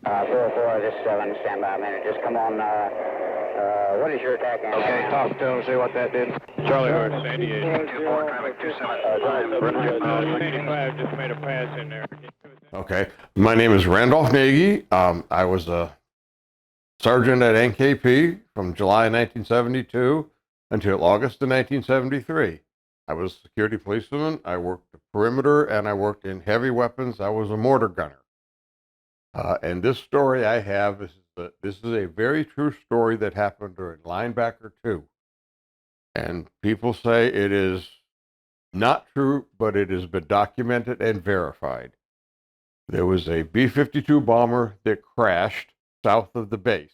404, this is 7, stand by a minute. Just come on, what is your attack angle? Okay, talk to him, see what that did. Charlie Horse, 88. 24, traffic 275. 85 just made a pass in there. Okay, my name is Randolph Nagy. I was a sergeant at NKP from July 1972 until August of 1973. I was a security policeman. I worked the perimeter and I worked in heavy weapons. I was a mortar gunner. And this story I have, this is a very true story that happened during Linebacker 2. And people say it is not true, but it has been documented and verified. There was a B-52 bomber that crashed south of the base,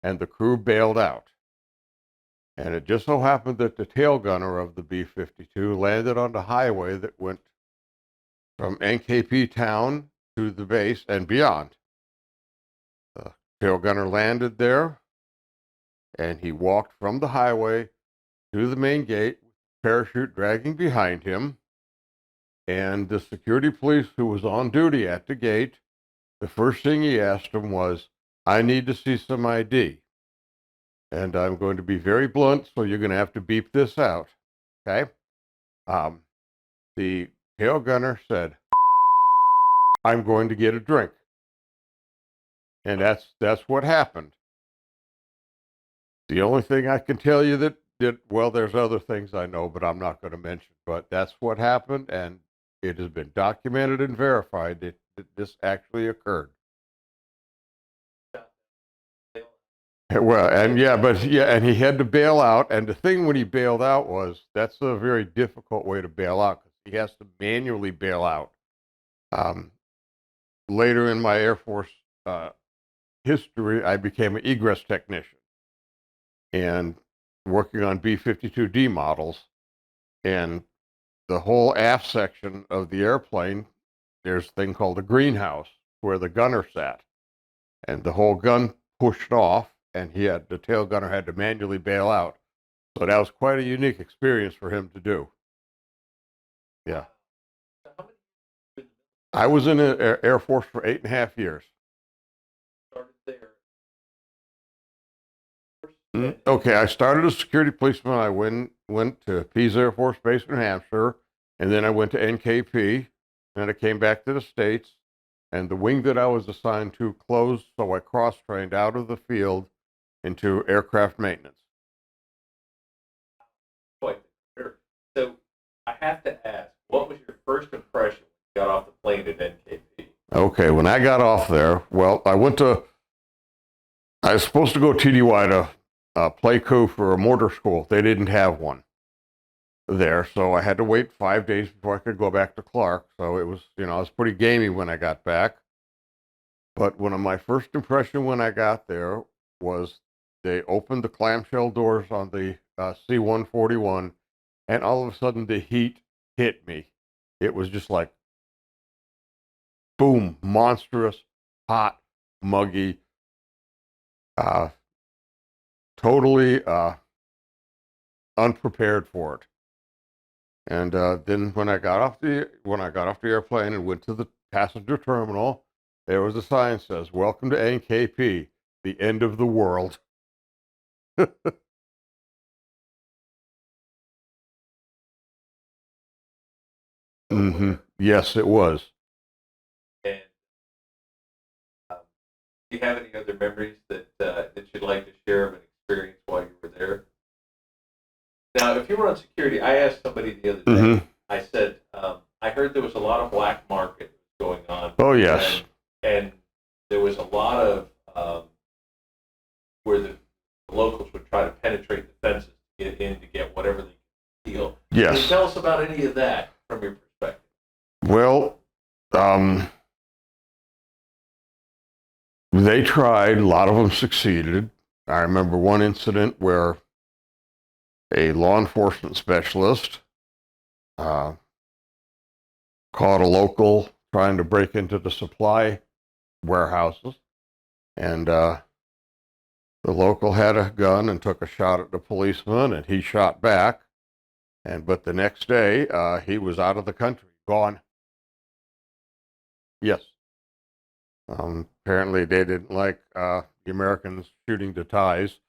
and the crew bailed out. And it just so happened that the tail gunner of the B-52 landed on the highway that went from NKP town to the base and beyond. The tail gunner landed there, and he walked from the highway to the main gate, parachute dragging behind him. And the security police who was on duty at the gate, the first thing he asked him was, "I need to see some ID. And I'm going to be very blunt, so you're going to have to beep this out." Okay? The tail gunner said, "I'm going to get a drink." And that's what happened. The only thing I can tell you well, there's other things I know, but I'm not going to mention. But that's what happened, and it has been documented and verified that this actually occurred. Well, and and he had to bail out. And the thing when he bailed out was that's a very difficult way to bail out because he has to manually bail out. Later in my Air Force history, I became an egress technician and working on B-52D models. And the whole aft section of the airplane, there's a thing called a greenhouse where the gunner sat. And the whole gun pushed off, and the tail gunner had to manually bail out. So that was quite a unique experience for him to do. Yeah. I was in the Air Force for 8.5 years. Okay, I started as a security policeman. I went to Pease Air Force Base, New Hampshire, and then I went to NKP, and I came back to the States, and the wing that I was assigned to closed, so I cross-trained out of the field into aircraft maintenance. So I have to ask, what was your first impression when you got off the plane at NKP? Okay, when I got off there, well, I was supposed to go TDY to play coup for a mortar school. They didn't have one there, so I had to wait 5 days before I could go back to Clark. So it was, I was pretty gamey when I got back. But one of my first impression when I got there was they opened the clamshell doors on the C-141, and all of a sudden the heat hit me. It was just like, boom, monstrous, hot, muggy, totally unprepared for it. And then when I got off the airplane and went to the passenger terminal, there was a sign that says, "Welcome to NKP, the end of the world." Yes, it was. And do you have any other memories that you'd like to share of an experience while you were there? Now, if you were on security, I asked somebody the other day, I said, I heard there was a lot of black market going on. Oh, yes. And there was a lot of where the locals would try to penetrate the fences to get in to get whatever they could steal. Yes. Can you tell us about any of that from your perspective? Well, they tried. A lot of them succeeded. I remember one incident where a law enforcement specialist caught a local trying to break into the supply warehouses, and the local had a gun and took a shot at the policeman, and he shot back. But the next day, he was out of the country, gone. Yes. Apparently, they didn't like the Americans shooting the Thais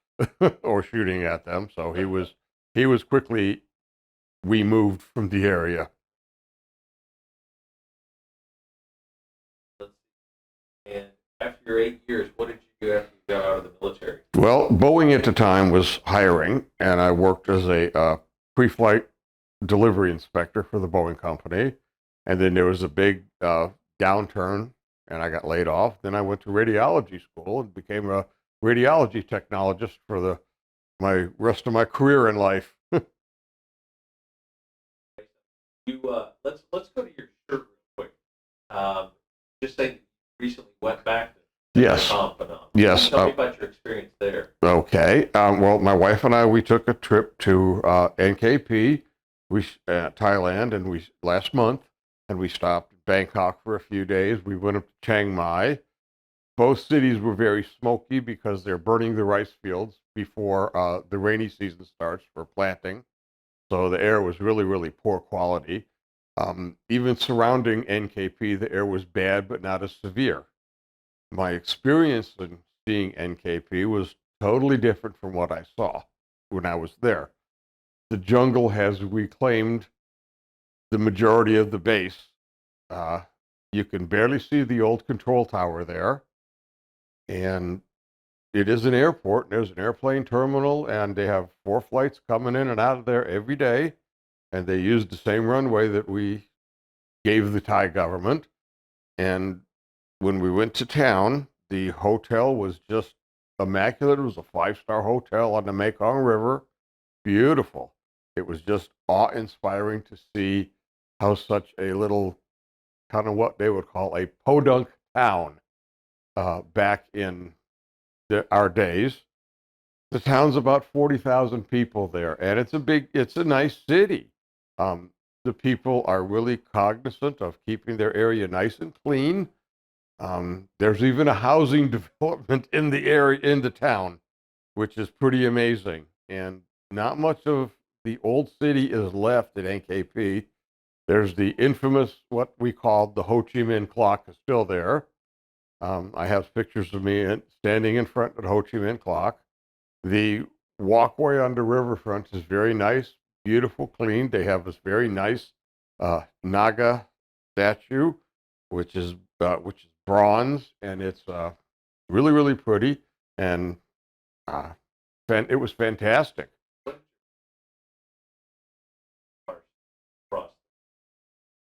or shooting at them, so he was quickly removed from the area. And after your 8 years, what did you do after you got out of the military? Well, Boeing at the time was hiring, and I worked as a pre-flight delivery inspector for the Boeing company. And then there was a big downturn, and I got laid off. Then I went to radiology school and became a radiology technologist for my rest of my career in life. You let's go to your shirt real quick. Just say you recently went back to Yes. Nakhonphanom. Yes. Tell me about your experience there. Okay. Well, my wife and I, we took a trip to NKP, Thailand, and we last month, and we stopped in Bangkok for a few days. We went up to Chiang Mai. Both cities were very smoky because they're burning the rice fields before the rainy season starts for planting. So the air was really, really poor quality. Even surrounding NKP, the air was bad, but not as severe. My experience in seeing NKP was totally different from what I saw when I was there. The jungle has reclaimed the majority of the base. You can barely see the old control tower there. And it is an airport. There's an airplane terminal, and they have 4 flights coming in and out of there every day. And they used the same runway that we gave the Thai government. And when we went to town, the hotel was just immaculate. It was a 5-star hotel on the Mekong River. Beautiful. It was just awe-inspiring to see how such a little, kind of what they would call a podunk town back in our days. The town's about 40,000 people there, and it's a nice city. The people are really cognizant of keeping their area nice and clean. There's even a housing development in the area, in the town, which is pretty amazing. And not much of the old city is left at NKP. There's the infamous, what we called the Ho Chi Minh clock, is still there. I have pictures of me standing in front of the Ho Chi Minh clock. The walkway on the riverfront is very nice, beautiful, clean. They have this very nice Naga statue, which is bronze, and it's really, really pretty, and it was fantastic.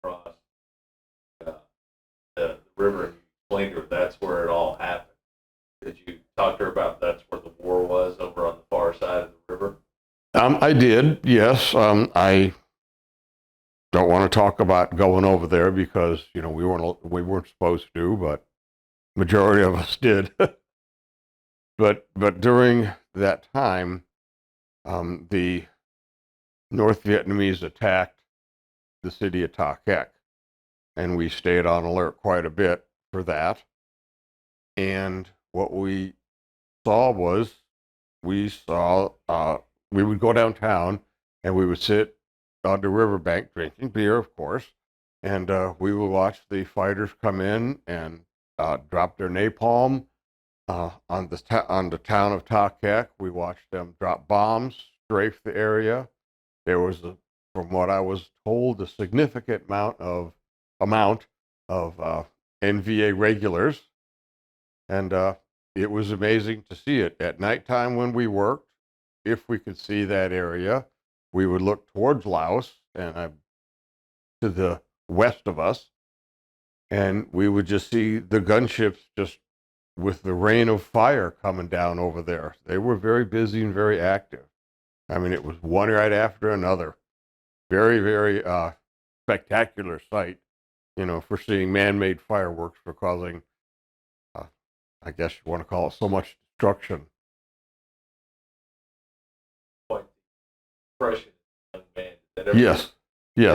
Across the river, and you explained to her that's where it all happened. Did you talk to her about that's where the war was, over on the far side of the river? I did, yes. I don't want to talk about going over there because we weren't supposed to, but majority of us did. but during that time, the North Vietnamese attacked the city of Ta Kek, and we stayed on alert quite a bit for that. And what we saw was we would go downtown and we would sit on the riverbank drinking beer, of course, and we would watch the fighters come in and drop their napalm on the town of Ta Kek. We watched them drop bombs, strafe the area. There was, from what I was told, a significant amount of NVA regulars, and it was amazing to see it at nighttime when we worked. If we could see that area, we would look towards Laos and to the west of us, and we would just see the gunships just with the rain of fire coming down over there. They were very busy and very active. I mean, it was one right after another. Very, very spectacular sight, for seeing man-made fireworks for causing, I guess you want to call it, so much destruction. Impression, young man. Yes. Did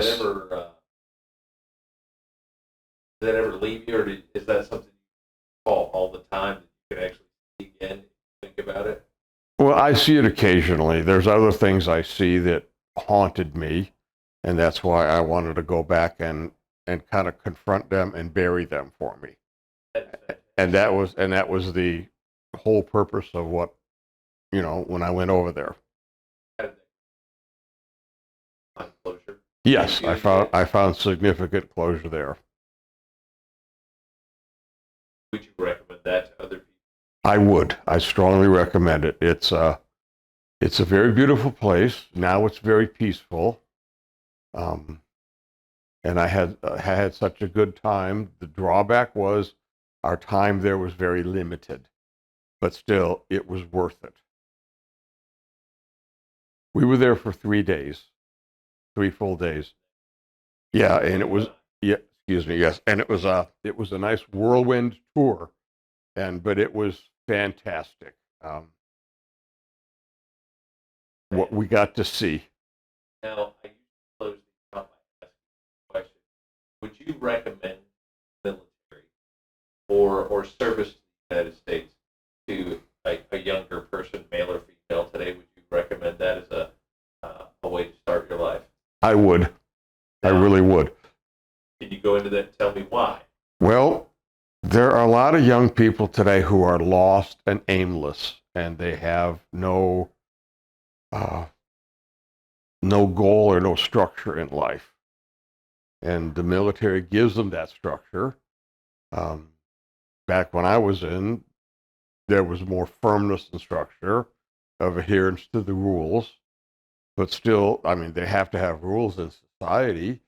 that ever leave you, or is that something you call all the time that you can actually see again and think about it? Well, I see it occasionally. There's other things I see that haunted me, and that's why I wanted to go back and kind of confront them and bury them for me. and that was the whole purpose of what, when I went over there. Closure. Yes, I found significant closure there. Would you recommend that to other people? I would. I strongly recommend it. It's a very beautiful place. Now it's very peaceful. And I had such a good time. The drawback was our time there was very limited, but still, it was worth it. We were there for 3 days, 3 full days. Yeah, and it was excuse me, yes, and it was a nice whirlwind tour, but it was fantastic. What we got to see. Now, I usually close the top by asking a question. Would you recommend military or service to the United States to a younger person, male or female today? Would you recommend that as a way to start your life? I would. I really would. Can you go into that and tell me why? Well, there are a lot of young people today who are lost and aimless, and they have no goal or no structure in life. And the military gives them that structure. Back when I was in, there was more firmness and structure of adherence to the rules. But still, I mean, they have to have rules in society.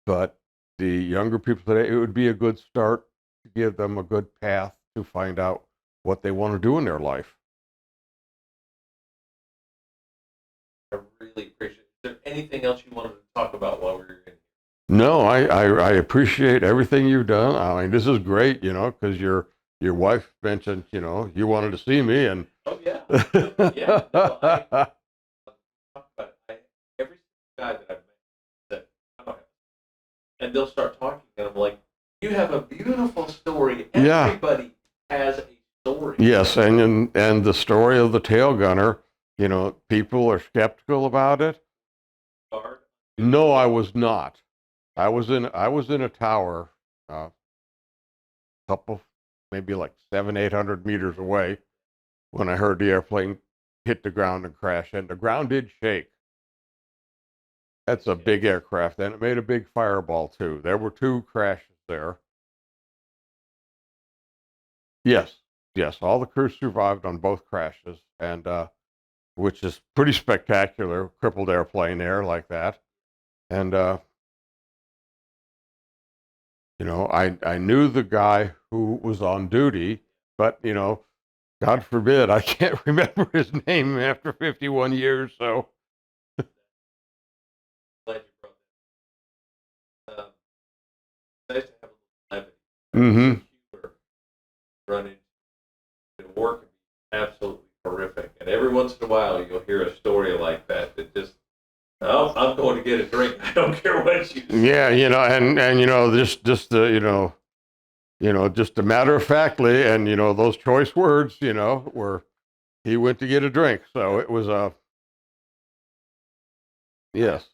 But the younger people today, it would be a good start to give them a good path to find out what they want to do in their life. I really appreciate it. Is there anything else you wanted to talk about while we were in? No, I appreciate everything you've done. I mean, this is great, because your wife mentioned, you wanted to see me, and oh yeah, yeah. No, every guy that I've met said, oh, and they'll start talking, and I'm like, you have a beautiful story. Everybody has a story. Yes, and the story of the tail gunner, people are skeptical about it. No, I was not. I was in a tower, couple, maybe like 700-800 meters away, when I heard the airplane hit the ground and crash, and the ground did shake. That's a big aircraft, and it made a big fireball too. There were 2 crashes there. Yes, all the crew survived on both crashes, and which is pretty spectacular. Crippled airplane there like that, and I knew the guy who was on duty, but God forbid, I can't remember his name after 51 years. So. Glad you brought that. Nice to have a little levity. Humor running and work can be absolutely horrific, and every once in a while you'll hear a story like that just, oh, I'm going to get a drink. I don't care what you say. Yeah, just just a matter of factly, and those choice words, were he went to get a drink. So it was yes.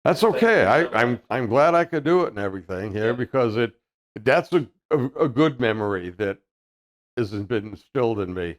That's okay. I'm glad I could do it and everything here, because that's a good memory that hasn't been instilled in me.